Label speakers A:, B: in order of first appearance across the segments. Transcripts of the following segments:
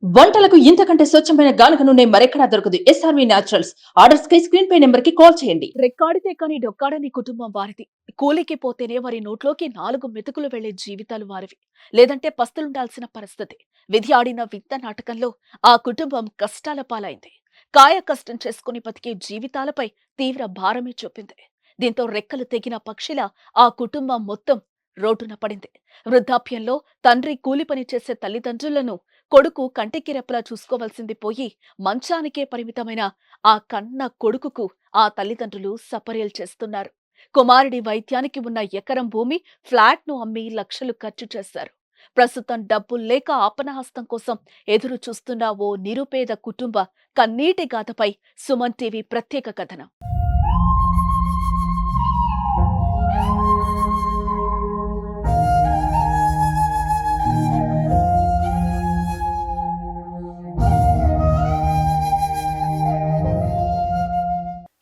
A: వంటలకు ఇంతకంటే స్వచ్ఛమైన గానుగ నూనె మరెక్కడా దొరకదు. SRV naturals. ఆర్డర్స్ కై స్క్రీన్ పై నెంబర్ కి కాల్ చేయండి.
B: రెక్కాడితే కాని డొక్కాడని కుటుంబం వారిది. కూలికి పోతేనే వారి నోట్లోకి 4 మెతుకులు వెళ్లే జీవితాలు వారివి. లేదంటే పస్తులుండాల్సిన పరిస్థితి. విధి ఆడిన వింత నాటకంలో ఆ కుటుంబం కష్టాల పాలైంది. కాయ కష్టం చేసుకుని బతికే జీవితాలపై తీవ్ర భారమే చూపింది. దీంతో రెక్కలు తెగిన పక్షిలా ఆ కుటుంబం మొత్తం రోడ్డున పడింది. వృద్ధాప్యంలో తండ్రి కూలి పని చేసే తల్లిదండ్రులను కొడుకు కంటికి రెప్పలా చూసుకోవలసింది పోయి మంచానికే పరిమితమైన ఆ కన్న కొడుకుకు ఆ తల్లిదండ్రులు సపర్యలు చేస్తున్నారు. కుమారుడి వైద్యానికి ఉన్న ఎకరం భూమి, ఫ్లాట్‌ను అమ్మి లక్షలు ఖర్చు చేశారు. ప్రస్తుతం డబ్బులు లేక ఆపన్నహస్తం కోసం ఎదురు చూస్తున్న ఓ నిరుపేద కుటుంబ కన్నీటి గాథపై సుమన్ టీవీ ప్రత్యేక కథనం.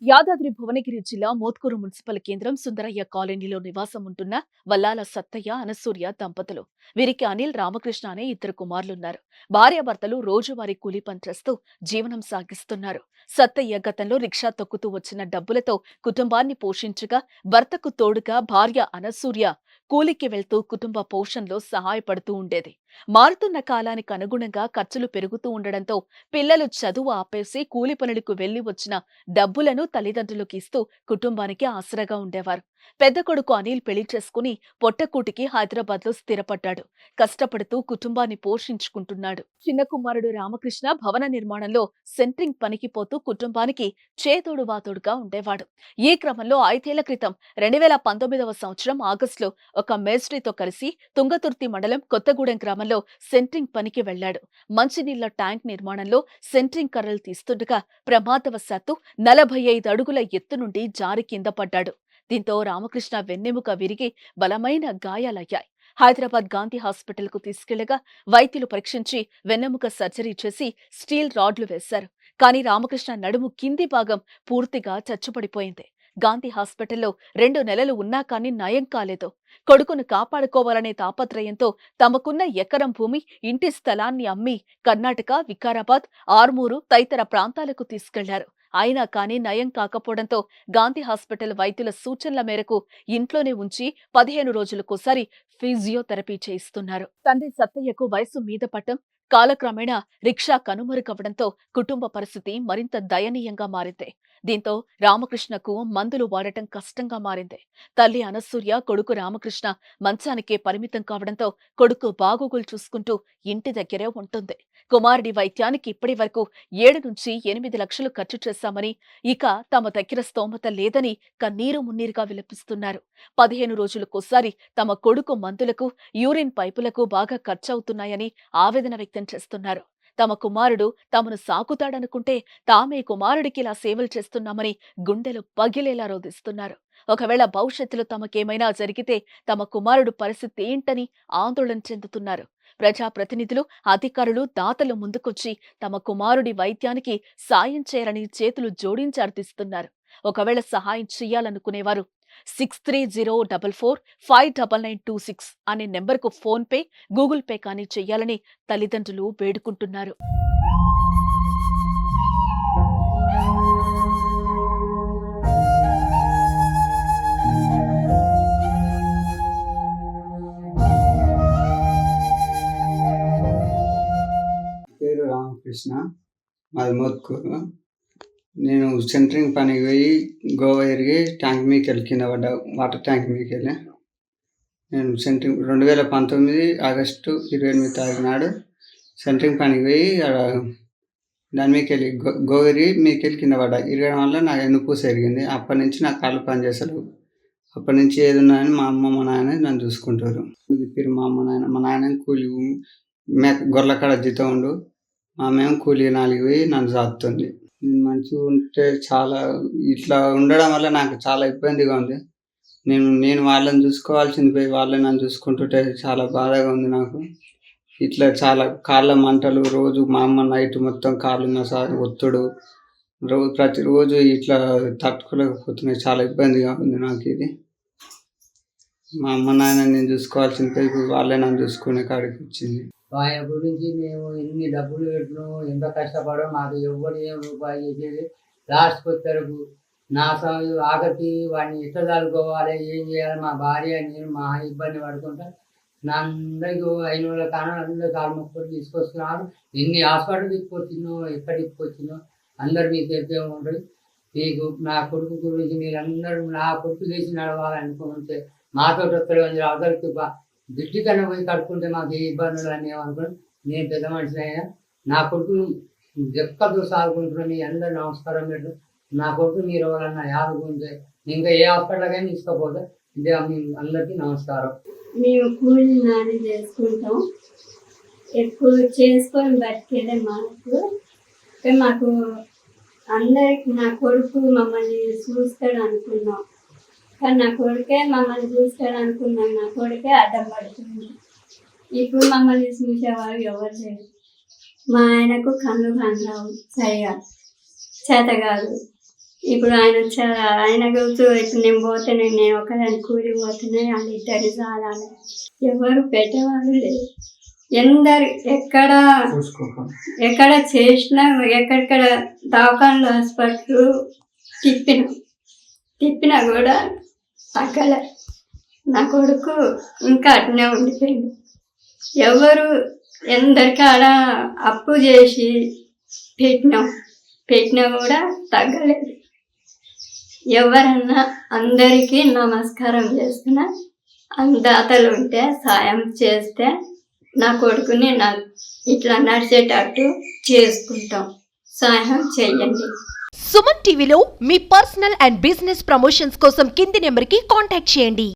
B: యాదాద్రి భువనగిరి జిల్లా మోత్కూరు మున్సిపల్ కేంద్రం సుందరయ్య కాలనీలో నివాసం ఉంటున్న వల్లాల సత్తయ్య, అనసూర్య దంపతులు. వీరికి అనిల్, రామకృష్ణ అనే 2 కుమారులున్నారు. భార్యాభర్తలు రోజువారీ కూలీ పని చేస్తూ జీవనం సాగిస్తున్నారు. సత్తయ్య గతంలో రిక్షా తొక్కుతూ వచ్చిన డబ్బులతో కుటుంబాన్ని పోషించగా, భర్తకు తోడుగా భార్య అనసూర్య కూలికి వెళ్తూ కుటుంబ పోషణలో సహాయపడుతూ ఉండేది. మారుతున్న కాలానికి అనుగుణంగా ఖర్చులు పెరుగుతూ ఉండడంతో పిల్లలు చదువు ఆపేసి కూలి పనులకు వెళ్లి వచ్చిన డబ్బులను తల్లిదండ్రులకు ఇస్తూ కుటుంబానికి ఆసరాగా ఉండేవారు. పెద్ద కొడుకు అనిల్ పెళ్లి చేసుకుని పొట్టకూటికి హైదరాబాద్లో స్థిరపడ్డాడు. కష్టపడుతూ కుటుంబాన్ని పోషించుకుంటున్నాడు. చిన్న కుమారుడు రామకృష్ణ భవన నిర్మాణంలో సెంట్రింగ్ పనికి పోతూ కుటుంబానికి చేతోడు వాతోడుగా ఉండేవాడు. ఈ క్రమంలో 5 ఏళ్ల క్రితం 2019వ సంవత్సరం ఆగస్టులో ఒక మేస్త్రీతో కలిసి తుంగతుర్తి మండలం కొత్తగూడెం గ్రామంలో సెంట్రింగ్ పనికి వెళ్లాడు. మంచినీళ్ల ట్యాంక్ నిర్మాణంలో సెంట్రింగ్ కర్రలు తీస్తుండగా ప్రమాదవశాత్తు 45 అడుగుల ఎత్తు నుండి జారి కింద పడ్డాడు. దీంతో రామకృష్ణ వెన్నెముక విరిగి బలమైన గాయాలయ్యాయి. హైదరాబాద్ గాంధీ హాస్పిటల్ కు తీసుకెళ్లగా వైద్యులు పరీక్షించి వెన్నెముక సర్జరీ చేసి స్టీల్ రాడ్లు వేశారు. కానీ రామకృష్ణ నడుము కింది భాగం పూర్తిగా చచ్చుపడిపోయింది. గాంధీ హాస్పిటల్లో 2 నెలలు ఉన్నా కానీ నయం కాలేదు. కొడుకును కాపాడుకోవాలనే తాపత్రయంతో తమకున్న ఎకరం భూమి, ఇంటి స్థలాన్ని అమ్మి కర్ణాటక, వికారాబాద్, ఆర్మూరు తదితర ప్రాంతాలకు తీసుకెళ్లారు. అయినా కానీ నయం కాకపోవడంతో గాంధీ హాస్పిటల్ వైద్యుల సూచనల మేరకు ఇంట్లోనే ఉంచి 15 రోజులకోసారి ఫిజియోథెరపీ చేయిస్తున్నారు. తండ్రి సత్తయ్యకు వయసు మీద పట్టం, కాలక్రమేణా రిక్షా కనుమరుగవడంతో కుటుంబ పరిస్థితి మరింత దయనీయంగా మారింది. దీంతో రామకృష్ణకు మందులు వాడటం కష్టంగా మారింది. తల్లి అనసూర్య, కొడుకు రామకృష్ణ మంచానికే పరిమితం కావడంతో కొడుకు బాగోగులు చూసుకుంటూ ఇంటి దగ్గరే ఉంటుంది. కుమారుడి వైద్యానికి ఇప్పటి వరకు 7 నుంచి 8 లక్షలు ఖర్చు చేశామని, ఇక తమ దగ్గర స్తోమత లేదని కన్నీరు మున్నీరుగా విలపిస్తున్నారు. 15 రోజులకోసారి తమ కొడుకు మందులకు, యూరిన్ పైపులకు బాగా ఖర్చవుతున్నాయని ఆవేదన వ్యక్తం చేస్తున్నారు. తమ కుమారుడు తమను సాకుతాడనుకుంటే తామే కుమారుడికి ఇలా సేవలు చేస్తున్నామని గుండెలు పగిలేలా రోదిస్తున్నారు. ఒకవేళ భవిష్యత్తులో తమకేమైనా జరిగితే తమ కుమారుడు పరిస్థితి ఏంటని ఆందోళన చెందుతున్నారు. ప్రజాప్రతినిధులు, అధికారులు, దాతలు ముందుకొచ్చి తమ కుమారుడి వైద్యానికి సాయం చేయాలని చేతులు జోడించి అర్థిస్తున్నారు. ఒకవేళ సహాయం చేయాలనుకునేవారు 6304459926 అనే నెంబర్కు ఫోన్ పే, గూగుల్ పే కానీ చెయ్యాలని తల్లిదండ్రులు వేడుకుంటున్నారు.
C: పేరు రామకృష్ణ. మాది మోత్కూరు. నేను సెంటరింగ్ పనికి పోయి గోవా ఇరిగి ట్యాంక్ మీదకెళ్ళి కింద పడ్డా. వాటర్ ట్యాంక్ మీదకెళ్ళి నేను సెంటరింగ్ 2019 ఆగస్టు 28 తారీఖు నాడు సెంటరింగ్ పనికి పోయి దాని మీదకెళ్ళి గోవరి మీదకెళ్ళి కింద పడ్డా. ఇరగడం వల్ల నా వెన్నుపూస ఇరిగింది. అప్పటి నుంచి నా కాళ్ళు పనిచేస్తలేవు. అప్పటి నుంచి ఏది ఉన్నాయని మా అమ్మ, మా నాయన నన్ను చూసుకుంటారు. చెప్పారు మా అమ్మ, నాయన. మా నాయన కూలి గొర్రెల కాడ జీతం ఉండు, మా అమ్మేమో కూలి 4 పోయి నన్ను సాకుతుంది. నేను మంచిగా ఉంటే చాలా ఇట్లా ఉండడం వల్ల నాకు చాలా ఇబ్బందిగా ఉంది. నేను వాళ్ళని చూసుకోవాల్సింది పోయి వాళ్ళే నన్ను చూసుకుంటుంటే చాలా బాధగా ఉంది నాకు. ఇట్లా చాలా కాళ్ళ మంటలు, రోజు మా అమ్మ నైట్ మొత్తం కాళ్ళు ఒత్తుడు, ప్రతిరోజు ఇట్లా తట్టుకోలేకపోతున్నాయి. చాలా ఇబ్బందిగా ఉంది నాకు ఇది. మా అమ్మ, నాయన నేను చూసుకోవాల్సింది పోయి వాళ్ళే నన్ను చూసుకునే కాడికి వచ్చింది.
D: ఆయన గురించి మేము ఎన్ని డబ్బులు పెట్టినాము, ఎంత కష్టపడో మాకు ఎవ్వరు ఏం రూపాయి చేసేది. లాస్ట్కి వచ్చేసరికి నా ఆఖరికి వాడిని ఎట్లా చదువుకోవాలి, ఏం చేయాలి, మా భార్య నేను మహా ఇబ్బంది పడుకుంటా. నా అందరికీ అయిన వాళ్ళ కారణం అందరూ కాలు మొక్కలు తీసుకొస్తున్నారు. ఎన్ని హాస్పిటల్ తీసుకొచ్చినో, ఎక్కడ తీసుకొచ్చినో అందరు మీకు తెలిసే ఉంటుంది. మీకు నా కొడుకు గురించి మీరందరూ నా కొడుకు చేసి నడవాలనుకుంటే మాతో వస్తారు అని అవతలకి దిష్టి కన్నా పోయి కడుక్కుంటే మాకు ఏ ఇబ్బందులు అని అనుకుని నేను పెద్ద మనిషి అయినా నా కొడుకు ఎక్కడితో సాగుకుంటున్నా. మీ అందరు నమస్కారం పెట్టు. నా కొడుకు మీరు ఎవరన్నా యాదుకుంటే ఇంకా ఏ హాస్పిటల్కైనా తీసుకోపోతే ఇదే మీ అందరికీ నమస్కారం.
E: మేము కూలి నాని చేసుకుంటాం, ఎక్కువ చేసుకొని బతికేదే మాకు అందరికి నా కొడుకు మమ్మల్ని చూస్తాడు అనుకున్నాం, కానీ నా కొడుకే మమ్మల్ని చూస్తాడు అనుకున్నాం. నా కొడుకే అడ్డం పడుతుంది. ఇప్పుడు మమ్మల్ని చూసేవారు ఎవరు లేరు. మా ఆయనకు కన్ను కనరావు, సరిగా చేత కాదు. ఇప్పుడు ఆయన కూర్చో ఇప్పుడు నేను పోతే నేను ఒకదాన్ని కూలి పోతున్నాయి, వాళ్ళిద్దరిని చాలాలి. ఎవరు పెట్టేవాళ్ళు లేదు. ఎక్కడ చేసినా ఎక్కడెక్కడ దవాఖానలు హాస్పిటల్ తిప్పినా కూడా తగ్గలే. నా కొడుకు ఇంకా అట్నే ఉండిపోయింది. ఎవరు ఎందరికీ ఆడ అప్పు చేసి పెట్టినా కూడా తగ్గలేదు. ఎవరన్నా అందరికీ నమస్కారం చేస్తున్నా. దాతలు ఉంటే సాయం చేస్తే నా కొడుకుని ఇట్లా నడిచేటట్టు చేసుకుంటాం. సహాయం చెయ్యండి.
F: సుమన్ టీవీలో మీ పర్సనల్ అండ్ బిజినెస్ ప్రమోషన్స్ కోసం కింది నెంబర్కి కాంటాక్ట్ చేయండి.